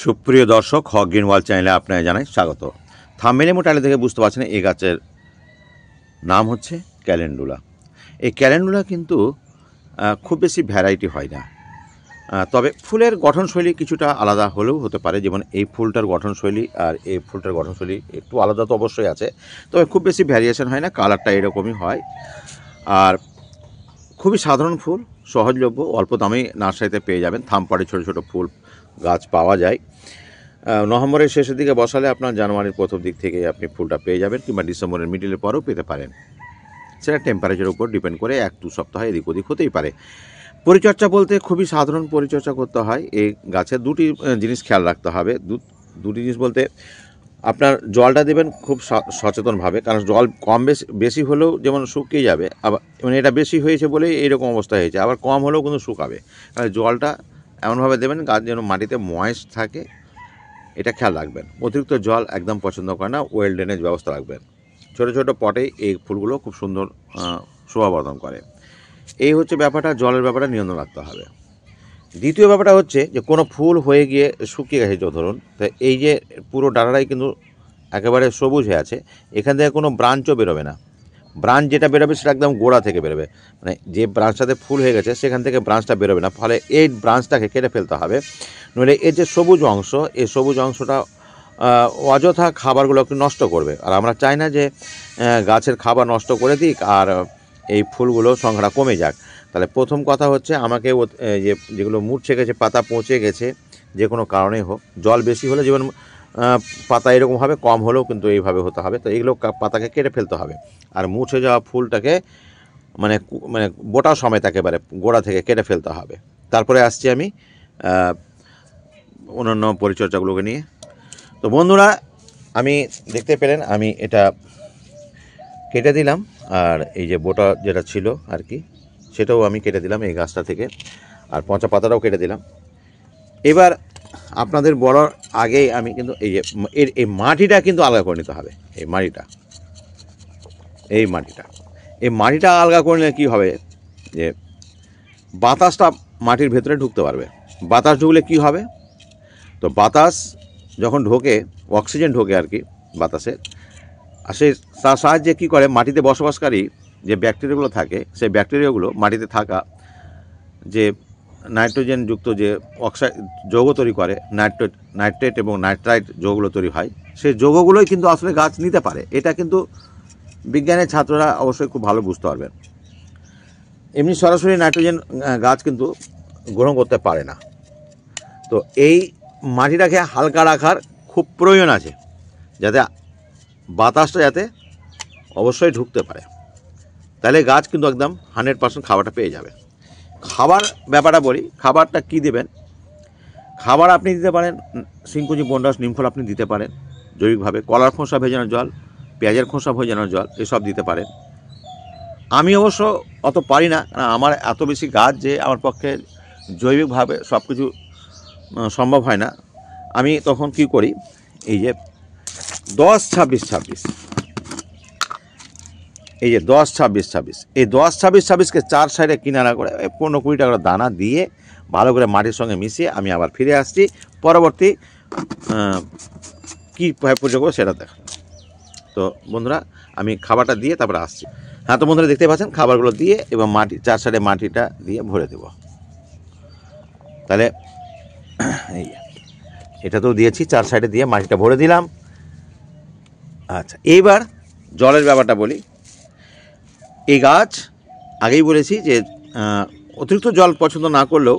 সুপ্রিয় দর্শক, হক green world চ্যানেলে আপনাকে জানাই স্বাগত। থাম্বনেল এবং টাইটেল থেকে বুঝতে পারছেন এই গাছের নাম হচ্ছে ক্যালেন্ডুলা। এই ক্যালেন্ডুলা কিন্তু খুব বেশি ভ্যারাইটি হয় না, তবে ফুলের গঠনশৈলী কিছুটা আলাদা হলেও হতে পারে। যেমন এই ফুলটার গঠনশৈলী আর এই ফুলটার গঠনশৈলী একটু আলাদা তো অবশ্যই আছে, তবে খুব বেশি ভ্যারিয়েশন হয় না, কালারটা এরকমই হয়। আর খুবই সাধারণ ফুল, সহজলভ্য, অল্প দামেই নার্সারিতে পেয়ে যাবেন। থামপাড়ে ছোটো ছোটো ফুল গাছ পাওয়া যায়। নভেম্বরের শেষের দিকে বসালে আপনার জানুয়ারির প্রথম দিক থেকে আপনি ফুলটা পেয়ে যাবেন, কিংবা ডিসেম্বরের মিডিলের পরেও পেতে পারেন। সেটা টেম্পারেচারের উপর ডিপেন্ড করে 1-2 সপ্তাহ এদিক ওদিক হতেই পারে। পরিচর্যা বলতে খুবই সাধারণ পরিচর্যা করতে হয়। এই গাছে দুটি জিনিস খেয়াল রাখতে হবে। দুটি জিনিস বলতে আপনার জলটা দেবেন খুব সচেতনভাবে, কারণ জল কম বেশি হলেও যেমন শুকিয়ে যাবে, আবার মানে এটা বেশি হয়েছে বলেই এইরকম অবস্থা হয়েছে, আবার কম হলেও কিন্তু শুকাবে। কারণ জলটা এমনভাবে দেবেন গাছ যেন মাটিতে ময়েস্ট থাকে, এটা খেয়াল রাখবেন। অতিরিক্ত জল একদম পছন্দ করে না, ওয়েল ড্রেনেজ ব্যবস্থা রাখবেন। ছোটো ছোটো পটেই এই ফুলগুলো খুব সুন্দর শোভাবর্ধন করে। এই হচ্ছে ব্যাপারটা, জলের ব্যাপারটা নিয়ন্ত্রণ রাখতে হবে। দ্বিতীয় ব্যাপারটা হচ্ছে যে কোনো ফুল হয়ে গিয়ে শুকিয়ে গেছে, ধরুন, তো এই যে পুরো ডাঁটাটাই কিন্তু একেবারে সবুজ হয়ে আছে, এখান থেকে কোনো ব্রাঞ্চও বেরোবে না। ব্রাঞ্চ যেটা বেরোবে সেটা একদম গোড়া থেকে বেরোবে, মানে যে ব্রাঞ্চটাতে ফুল হয়ে গেছে সেখান থেকে ব্রাঞ্চটা বেরোবে না। ফলে এই ব্রাঞ্চটাকে কেটে ফেলতে হবে, নইলে এর যে সবুজ অংশ, এই সবুজ অংশটা অযথা খাবারগুলোকে নষ্ট করবে। আর আমরা চাই না যে গাছের খাবার নষ্ট করে দিক আর এই ফুলগুলো সংখ্যাটা কমে যাক। তাহলে প্রথম কথা হচ্ছে আমাকে যেগুলো মূর্ছে গেছে, পাতা পচে গেছে, যে কোনো কারণেই হোক, জল বেশি হলে যেমন পাতা এরকম হবে, কম হলেও কিন্তু এইভাবে হতে হবে। তো এইগুলো পাতাকে কেটে ফেলতে হবে। আর মুছে যাওয়া ফুলটাকে মানে মানে বোটা সমেত একেবারে গোড়া থেকে কেটে ফেলতে হবে। তারপরে আসছি আমি অন্যান্য পরিচর্যাগুলোকে নিয়ে। তো বন্ধুরা, আমি দেখতে পেলেন আমি এটা কেটে দিলাম, আর এই যে বোটা যেটা ছিল আর কি, সেটাও আমি কেটে দিলাম এই গাছটা থেকে, আর পচা পাতাটাও কেটে দিলাম। এবার আপনাদের বলার আগেই আমি কিন্তু এই মাটিটা কিন্তু আলাদা করে নিতে হবে। এই মাটিটা আলগা করে নিলে কী হবে, যে বাতাসটা মাটির ভেতরে ঢুকতে পারবে। বাতাস ঢুকলে কি হবে, তো বাতাস যখন ঢোকে, অক্সিজেন ঢোকে আর কি বাতাসে, আর সে তার সাহায্যে কী করে, মাটিতে বসবাসকারী যে ব্যাকটেরিয়াগুলো থাকে, সেই ব্যাকটেরিয়াগুলো মাটিতে থাকা যে নাইট্রোজেনযুক্ত যে অক্সাইড যৌগ তৈরি করে, নাইট্রেট এবং নাইট্রাইট যৌগগুলো তৈরি হয়, সেই যৌগগুলোই কিন্তু আসলে গাছ নিতে পারে। এটা কিন্তু বিজ্ঞানের ছাত্ররা অবশ্যই খুব ভালো বুঝতে পারবেন। এমনি সরাসরি নাইট্রোজেন গাছ কিন্তু গ্রহণ করতে পারে না। তো এই মাটিটাকে হালকা রাখার খুব প্রয়োজন আছে, যাতে বাতাসটা যাতে অবশ্যই ঢুকতে পারে, তাহলে গাছ কিন্তু একদম 100% খাবারটা পেয়ে যাবে। খাবার ব্যাপারটা বলি, খাবারটা কি দেবেন। খাবার আপনি দিতে পারেন সিংকুচি, বনরাস, নিমফল আপনি দিতে পারেন জৈবিকভাবে। কলার খোসা ভেজানো জল, পেঁয়াজের খোসা ভেজানো জল, এসব দিতে পারেন। আমি অবশ্য অত পারি না, কারণ আমার এত বেশি গাছ যে আমার পক্ষে জৈবিকভাবে সব কিছু সম্ভব হয় না। আমি তখন কি করি, এই যে 10-26-26, এই যে 10-26-26, এই 10-26-26কে 4 সাইডে কিনারা করে 15-20 টাকা দানা দিয়ে ভালো করে মাটির সঙ্গে মিশিয়ে আমি আবার ফিরে আসছি পরবর্তী কী পুজো করবো সেটা দেখা। তো বন্ধুরা, আমি খাবারটা দিয়ে তারপরে আসছি। হ্যাঁ, তো বন্ধুরা দেখতে পাচ্ছেন খাবারগুলো দিয়ে এবং মাটি 4 সাইডে মাটিটা দিয়ে ভরে দেব। তাহলে এই এটাতেও দিয়েছি, 4 সাইডে দিয়ে মাটিটা ভরে দিলাম। আচ্ছা, এইবার জলের ব্যাপারটা বলি। এই গাছ আগেই বলেছি যে অতিরিক্ত জল পছন্দ না করলেও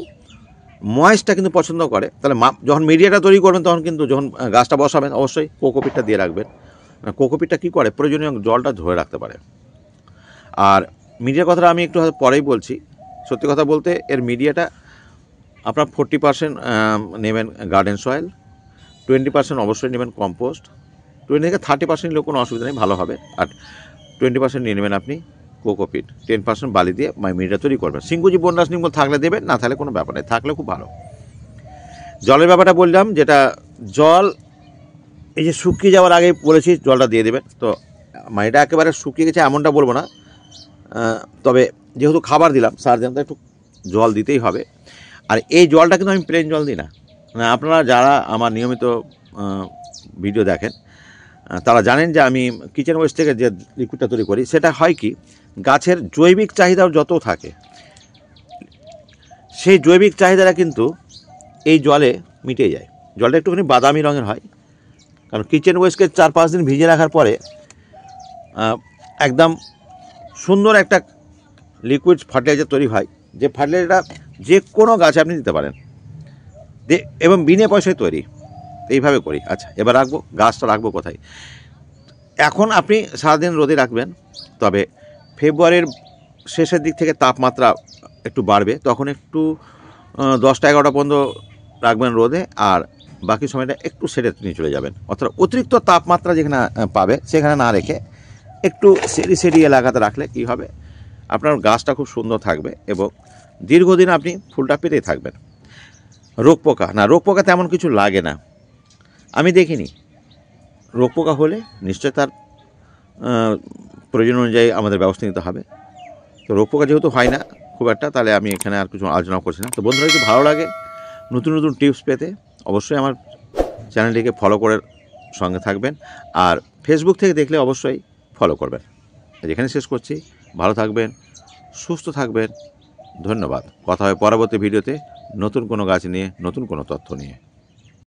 ময়েসটা কিন্তু পছন্দ করে। তাহলে যখন মিডিয়াটা তৈরি করবেন, তখন কিন্তু যখন গাছটা বসাবেন অবশ্যই কোকোপিটটা দিয়ে রাখবেন। কোকোপিটটা কী করে, প্রয়োজনীয় জলটা ধরে রাখতে পারে। আর মিডিয়ার কথাটা আমি একটু পরেই বলছি। সত্যি কথা বলতে এর মিডিয়াটা আপনার 40% নেবেন গার্ডেন সয়েল, 20% অবশ্যই নেবেন কম্পোস্ট, 20-30% নিলেও কোনো অসুবিধা নেই, ভালো হবে। আর 20% নিয়ে নেবেন আপনি কোকোপিট, 10% বালি দিয়ে মিডিয়া তৈরি করবেন। সিংকুচি, বনরাস, নিমফল থাকলে দেবেন, না থাকলে কোনো ব্যাপার নেই, থাকলে খুব ভালো। জলের ব্যাপারটা বললাম, যেটা জল এই যে শুকিয়ে যাওয়ার আগেই বলেছি জলটা দিয়ে দেবেন। তো মাটিটা একেবারে শুকিয়ে গেছে এমনটা বলবো না, তবে যেহেতু খাবার দিলাম সার দিলাম, তো একটু জল দিতেই হবে। আর এই জলটা কিন্তু আমি প্লেন জল দিই না, না, আপনারা যারা আমার নিয়মিত ভিডিও দেখেন তারা জানেন যে আমি কিচেন ওয়েস্ট থেকে যে লিকুইডটা তৈরি করি সেটা হয় কি, গাছের জৈবিক চাহিদাও যত থাকে সেই জৈবিক চাহিদাটা কিন্তু এই জলে মিটে যায়। জলটা একটুখানি বাদামি রঙের হয়, কারণ কিচেন ওয়েস্টকে 4-5 দিন ভিজিয়ে রাখার পরে একদম সুন্দর একটা লিকুইড ফার্টিলাইজার তৈরি হয়, যে ফার্টিলাইজারটা যে কোনো গাছে আপনি দিতে পারেন এবং বিনা পয়সায় তৈরি। এইভাবে করি। আচ্ছা, এবার রাখবো, গাছটা রাখবো কোথায়? এখন আপনি সারাদিন রোদে রাখবেন, তবে ফেব্রুয়ারির শেষের দিক থেকে তাপমাত্রা একটু বাড়বে, তখন একটু 10টা-11টা পর্যন্ত রাখবেন রোদে, আর বাকি সময়টা একটু সেটে নিয়ে চলে যাবেন। অর্থাৎ অতিরিক্ত তাপমাত্রা যেখানে পাবে সেখানে না রেখে একটু সেডি এলাকাতে রাখলে কী হবে, আপনার গাছটা খুব সুন্দর থাকবে এবং দীর্ঘদিন আপনি ফুলটা পেতেই থাকবেন। রোগ পোকা, না রোগ পোকা তেমন কিছু লাগে না, আমি দেখিনি। রোগ পোকা হলে নিশ্চয় তার প্রয়োজন অনুযায়ী আমাদের ব্যবস্থা নিতে হবে। তো রোগ পোকা যেহেতু হয় না খুব একটা, তাহলে আমি এখানে আর কিছু আলোচনা করছি না। তো বন্ধুরা, যদি ভালো লাগে নতুন নতুন টিপস পেতে অবশ্যই আমার চ্যানেলটিকে ফলো করে সঙ্গে থাকবেন, আর ফেসবুক থেকে দেখলে অবশ্যই ফলো করবেন। যেখানে শেষ করছি, ভালো থাকবেন, সুস্থ থাকবেন, ধন্যবাদ। কথা হবে পরবর্তী ভিডিওতে নতুন কোনো গাছ নিয়ে, নতুন কোনো তথ্য নিয়ে।